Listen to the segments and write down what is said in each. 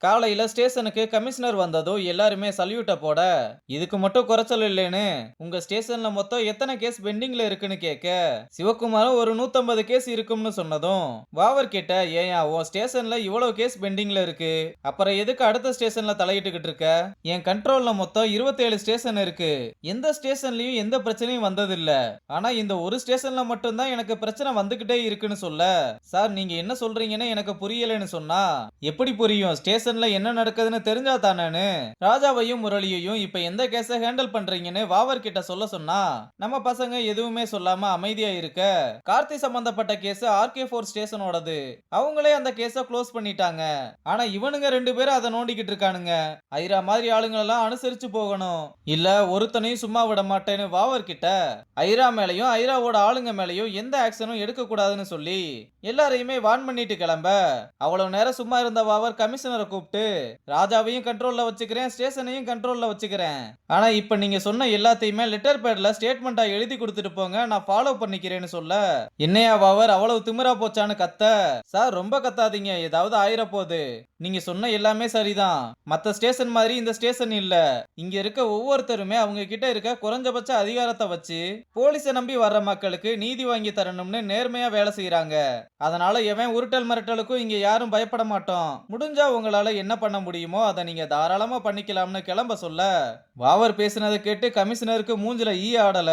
காலையில ஸ்டேஷனுக்கு கமிஷனர் வந்ததும் எல்லாருமே சல்யூட்ட போட, இதுக்கு மட்டும் குறைச்சல் இல்லைன்னு உங்க ஸ்டேஷன்ல மொத்தம் எத்தனை கேஸ் பெண்டிங்ல இருக்குன்னு கேட்க, சிவகுமாரும் ஒரு 150 கேஸ் இருக்கும்னு சொன்னதும் வாவர் கிட்ட, ஏயா உன் ஸ்டேஷன்ல இவ்வளவு கேஸ் பெண்டிங்ல இருக்கு, அப்புறம் எதுக்கு அடுத்த ஸ்டேஷன்ல தலையிட்டுக்கிட்டு இருக்க? என் கண்ட்ரோல்ல மொத்தம் 27 ஸ்டேஷன் இருக்கு. எந்த ஸ்டேஷன்லயும் எந்த பிரச்சனையும் வந்ததில்ல. ஆனா இந்த ஒரு ஸ்டேஷன்ல மட்டும்தான் எனக்கு பிரச்சனை வந்துகிட்டே இருக்குன்னு சொல்ல, சார் நீங்க என்ன சொல்றீங்கன்னு எனக்கு புரியலன்னு சொன்னா, எப்படி புரியும்? ஸ்டேஷன்ல என்ன நடக்குதுன்னு தெரிஞ்சா தானேன்னு ராஜாவையும் முரளியையும் இப்ப எந்த கேஸ ஹேண்டில் பண்றீங்கன்னு வாவர் கிட்ட சொல்ல சொன்னா, நம்ம பசங்க எதுவுமே சொல்லாம அமைதியா இருக்க, கார்த்தி சம்பந்தப்பட்ட கேஸ் RK4 ஸ்டேஷனோடது. அவங்களே அந்த கேஸ க்ளோஸ் பண்ணிட்டாங்க. ஆனா இவனுங்க 2 பேரும் அதை நோண்டிக்கிட்டு இருக்கானுங்க. ஐரா மாதிரி ஆளுங்களெல்லாம் அனுசரிச்சு போகணும், இல்ல ஒருத்தனையும் சும்மா விட மாட்டேன்னு வாவர் கிட்ட ஐரா மேலையும் ஐராவோட ஆளுங்க மேலையும் எந்த ஆக்ஷனும் எடுக்க கூடாதுன்னு சொல்லி எல்லாரையுமே வார்ன் பண்ணிட்டு கிளம்ப, அவ்வளவு நேரம் சும்மா இருந்த வாவர் கமிஷனரை கூப்பிட்டு, ராஜாவையும் கண்ட்ரோல்ல வச்சுக்கிறேன், ஸ்டேஷனையும் கண்ட்ரோல்ல வச்சுக்கிறேன். ஆனா இப்ப நீங்க சொன்ன எல்லாத்தையுமே லெட்டர் பேட்ல ஸ்டேட்மெண்டா எழுதி கொடுத்துட்டு போங்க, நான் ஃபாலோ பண்ணிக்கிறேன்னு சொல்ல, என்னையா வாவர் அவ்வளவு திமிரா போச்சான்னு கத்த, சார் ரொம்ப கத்தாதீங்க, ஏதாவது ஆயிர போகுது. நீங்க சொன்ன எல்லாமே சரிதான். மத்த ஸ்டேஷன் மாதிரி இந்த ஸ்டேஷன் இல்ல. இங்க இருக்க ஒவ்வொருத்தருமே அவங்க கிட்ட இருக்க குறைஞ்சபட்ச அதிகாரத்தை வச்சு போலீஸை நம்பி வர்ற மக்களுக்கு நீதி வாங்கி தரணும்னு நேர்மையா வேலை செய்யறாங்க. அதனால எவன் உருட்டல் மிரட்டலுக்கும் இங்க யாரும் பயப்பட மாட்டோம். முடிஞ்சா உங்களால என்ன பண்ண முடியுமோ அதை நீங்க தாராளமா பண்ணிக்கலாம்னு கிளம்ப சொல்ல, வாவர் பேசினதை கேட்டு கமிஷனருக்கு மூஞ்சில ஈ ஆடல.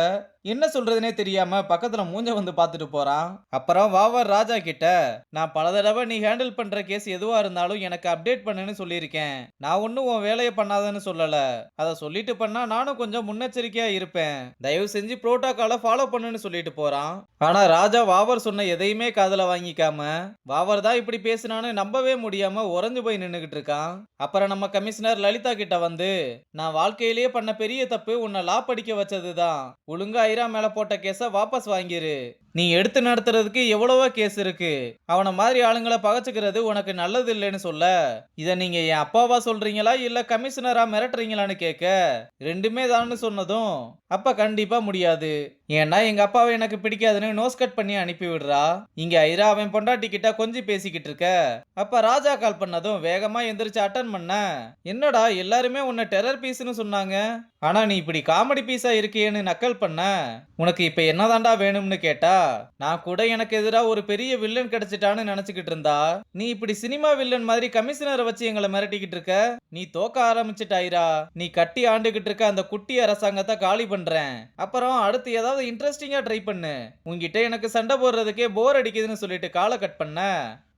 என்ன சொல்றதுனே தெரியாம பக்கத்துல மூஞ்ச வந்து பாத்துட்டு போறான். அப்புறம் வாவர் ராஜா கிட்ட, நான் பல தடவை நீ ஹேண்டில் பண்ற கேஸ் எதுவா இருந்தாலும் எனக்கு அப்டேட் பண்ணுன்னு சொல்லியிருக்கேன். நான் ஒன்னும் உன் வேலையை பண்ணாதன்னு சொல்லல. அதை சொல்லிட்டு பண்ணா நானும் கொஞ்சம் முன்னெச்சரிக்கையா இருப்பேன். தயவு செஞ்சு புரோட்டோகாலை ஃபாலோ பண்ணுன்னு சொல்லிட்டு போறான். ஆனா ராஜா வாவர் சொன்ன எதையுமே காதுல வாங்கிக்காம, வாவர் தான் இப்படி பேசினான்னு நம்பவே முடியாம உறைஞ்சு போய் நின்னுகிட்டு இருக்கான். அப்புறம் நம்ம கமிஷனர் லலிதா கிட்ட வந்து, நான் வாழ்க்கையிலேயே பண்ண பெரிய தப்பு உன்னை லா படிக்க வச்சதுதான். ஒழுங்கா ஐரா மேல போட்ட கேஸ வாபஸ் வாங்கிரு. நீ எடுத்து நடத்துறதுக்கு எவ்வளவோ கேஸ் இருக்கு. அவன மாதிரி ஆளுங்களை பகச்சுக்கிறது உனக்கு நல்லது இல்லைன்னு சொல்ல, இத நீங்க என் அப்பாவா சொல்றீங்களா இல்ல கமிஷனரா மிரட்டுறீங்களான்னு கேட்க, ரெண்டுமே தான்னு சொன்னதும், அப்ப கண்டிப்பா முடியாது. ஏன்னா எங்க அப்பாவை எனக்கு பிடிக்காதுன்னு நோஸ் கட் பண்ணி அனுப்பி விடுறா. இங்க ஐரா அவன் பொண்டாட்டி கிட்ட கொஞ்சம் பேசிக்கிட்டு இருக்க. அப்ப ராஜா கால் பண்ணதும் வேகமா எந்திரிச்சு அட்டன் பண்ண, என்னடா எல்லாருமே உன்னை டெரர் பீஸ்னு சொன்னாங்க, ஆனா நீ இப்படி காமெடி பீஸா இருக்கியேன்னு நக்கல் பண்ண, உனக்கு இப்ப என்னதாண்டா வேணும்னு கேட்டா, நான் கூட எனக்கு எதிரா ஒரு பெரிய வில்லன் கிடைச்சிட்டான்னு நினைச்சுக்கிட்டு இருந்தா, நீ இப்படி சினிமா வில்லன் மாதிரி கமிஷனரை வச்சு எங்களை மிரட்டிக்கிட்டு இருக்க. நீ தோக்க ஆரம்பிச்சுட்டாயிரா. நீ கட்டி ஆண்டுகிட்டு இருக்க அந்த குட்டி அரசாங்கத்தை காலி பண்றேன். அப்புறம் அடுத்து ஏதாவது இன்ட்ரெஸ்டிங்கா ட்ரை பண்ணு. உன்கிட்ட எனக்கு சண்டை போடுறதுக்கே போர் அடிக்குதுன்னு சொல்லிட்டு காலை கட் பண்ண,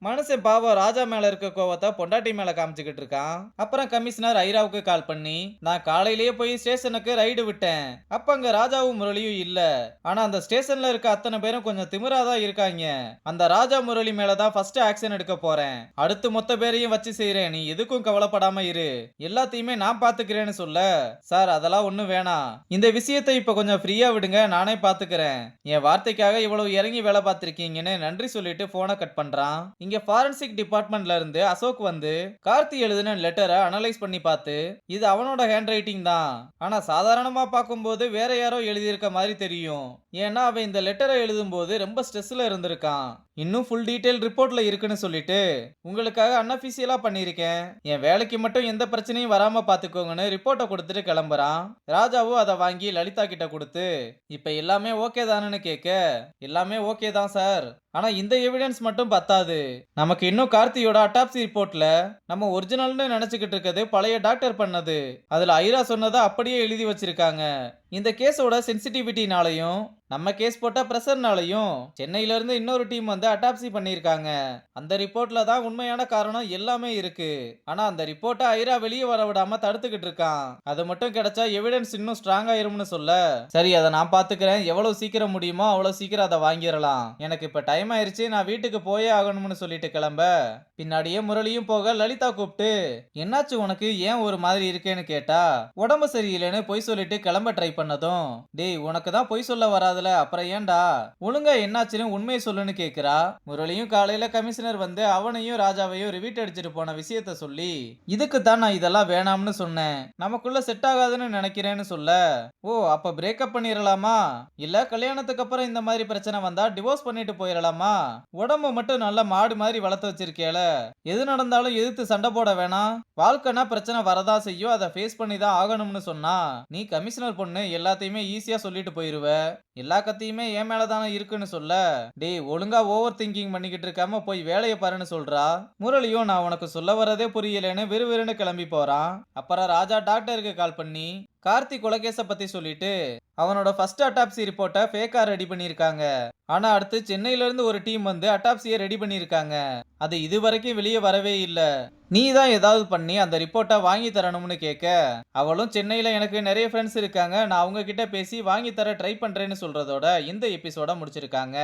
மனுஷன் பாவம் ராஜா மேல இருக்க கோவத்தை பொண்டாட்டி மேல காமிச்சுக்கிட்டு இருக்கான். அப்புறம் கமிஷனர் ஐராவுக்கு கால் பண்ணி, நான் காலையிலேயே போய் ஸ்டேஷனுக்கு ரைடு விட்டேன். அப்ப அங்க ராஜாவும் முரளியும் இல்ல. ஆனா அந்த ஸ்டேஷன்ல இருக்க அத்தனை பேரும் கொஞ்சம் திமிராதான் இருக்காங்க. அந்த ராஜா முரளி மேலதான் ஃபர்ஸ்ட் ஆக்ஷன் எடுக்க போறேன். அடுத்து மொத்த பேரையும் வச்சு செய்யறேன், நீ எதுக்கும் கவலைப்படாம இரு, எல்லாத்தையுமே நான் பாத்துக்கிறேன்னு சொல்ல, சார் அதெல்லாம் ஒண்ணும் வேணாம், இந்த விஷயத்தை இப்ப கொஞ்சம் ஃப்ரீயா விடுங்க, நானே பாத்துக்கிறேன். என் வார்த்தைக்காக இவ்வளவு இறங்கி வேலை பார்த்திருக்கீங்கன்னு நன்றி சொல்லிட்டு போனை கட் பண்றான். இங்க ஃபாரன்சிக் டிபார்ட்மெண்ட்ல இருந்து அசோக் வந்து கார்த்தி எழுதின லெட்டரை அனலைஸ் பண்ணி பார்த்து, இது அவனோட ஹேண்ட் ரைட்டிங் தான், ஆனா சாதாரணமா பார்க்கும்போது வேற யாரோ எழுதியிருக்க மாதிரி தெரியும். ஏன்னா அவன் இந்த லெட்டரை எழுதும் போது ரொம்ப ஸ்ட்ரெஸ்ல இருந்திருக்கான். இன்னும் ஃபுல் டீடைல் ரிப்போர்ட்ல இருக்குன்னு சொல்லிட்டு உங்களுக்காக அன்அபிஷியலா பண்ணிருக்கேன், என் வேலைக்கு மட்டும் எந்த பிரச்சனையும் வராம பாத்துக்கோங்கன்னு ரிப்போர்ட்டை கொடுத்துட்டு கிளம்புறான். ராஜாவும் அதை வாங்கி லலிதா கிட்ட கொடுத்து, இப்ப எல்லாமே ஓகே தானு கேட்க, எல்லாமே ஓகே தான் சார், ஆனா இந்த எவிடன்ஸ் மட்டும் பத்தாது. நமக்கு இன்னும் கார்த்தியோட அட்டாப்சி ரிப்போர்ட்ல நம்ம ஒரிஜினல்னு நினைச்சுக்கிட்டு இருக்கிறது பழைய டாக்டர் பண்ணது. அதுல ஐரா சொன்னதை அப்படியே எழுதி வச்சிருக்காங்க. இந்த கேஸோட சென்சிட்டிவிட்டினாலையும் நம்ம கேஸ் போட்ட பிரஷர்னாலையும் சென்னையில இருந்து இன்னொரு டீம் வந்து அட்டாப்சி பண்ணிருக்காங்க. அந்த ரிப்போர்ட்ல தான் உண்மையான காரணம் எல்லாமே இருக்கு. ஆனா அந்த ரிப்போர்ட்டை ஐரா வெளியே வர விடாம தடுத்துக்கிட்டு இருக்கான். அது மட்டும் கிடைச்சா எவிடன்ஸ் இன்னும் ஸ்ட்ராங் ஆயிரும்னு சொல்ல, சரி அதை நான் பாத்துக்கிறேன், எவ்வளவு சீக்கிரம் முடியுமோ அவ்வளவு சீக்கிரம் அதை வாங்கிடலாம், எனக்கு இப்ப டைம் ஆயிருச்சு, நான் வீட்டுக்கு போயே ஆகணும்னு சொல்லிட்டு கிளம்ப, பின்னாடியே முரளியும் போக லலிதா கூப்பிட்டு, என்னாச்சு உனக்கு, ஏன் ஒரு மாதிரி இருக்கேன்னு கேட்டா, உடம்பு சரியில்லைன்னு பொய் சொல்லிட்டு கிளம்ப ட்ரை பண்ணதும், டேய் உனக்கு தான் பொய் சொல்ல வராதுல, அப்புறம் ஏன்டா ஒழுங்கா என்னாச்சுன்னு உண்மையை சொல்லுன்னு கேக்குறா. முரளியும் காலையில கமிஷனர் வந்து அவனையும் ராஜாவையும் ரிவீட் அடிச்சிட்டு போன விஷயத்த சொல்லி, இதுக்கு தான் நான் இதெல்லாம் வேணாம்னு சொன்னேன், நமக்குள்ள செட் ஆகாதுன்னு நினைக்கிறேன்னு சொல்ல, ஓ அப்ப பிரேக்கப் பண்ணிடலாமா, இல்ல கல்யாணத்துக்கு அப்புறம் இந்த மாதிரி பிரச்சனை வந்தா டிவோர்ஸ் பண்ணிட்டு போயிடலாமா, உடம்பு மட்டும் நல்லா மாடு மாதிரி வளர்த்து வச்சிருக்கேல, எது நடந்தாலும் எதிர்த்து சண்டை போட வேணாம். வாழ்க்கைனா பிரச்சனை வரதா செய்யும். அதை ஃபேஸ் பண்ணி தான் ஆகணும்னு சொன்னா, நீ கமிஷனர் பொண்ணு எல்லாத்தையுமே ஈஸியா சொல்லிட்டு போயிருவ. எல்லா கத்தியுமே என் மேல தானே இருக்குன்னு சொல்ல, டேய் ஒழுங்கா ஓவர் திங்கிங் பண்ணிக்கிட்டு இருக்காம போய் வேலையை பாருன்னு சொல்றா. முரளியும் நான் உனக்கு சொல்ல வரதே புரியலன்னு விறுவிறுன்னு கிளம்பி போறான். அப்புறம் ராஜா டாக்டருக்கு கால் பண்ணி கார்த்தி கொலைகேஸ பத்தி சொல்லிட்டு அவனோட ஃபர்ஸ்ட் அட்டாப்சி ரிப்போர்ட்டை ஃபேக்கா ரெடி பண்ணியிருக்காங்க. ஆனா அடுத்து சென்னையில இருந்து ஒரு டீம் வந்து அட்டாப்சியை ரெடி பண்ணியிருக்காங்க. அது இதுவரைக்கும் வெளியே வரவே இல்ல. நீ தான் ஏதாவது பண்ணி அந்த ரிப்போர்ட்டை வாங்கி தரணும்னு கேட்க, அவளும் சென்னையில எனக்கு நிறைய ஃப்ரெண்ட்ஸ் இருக்காங்க, நான் அவங்க கிட்ட பேசி வாங்கி தர ட்ரை பண்றேன்னு சொல்றதோட இந்த எபிசோட முடிச்சிருக்காங்க.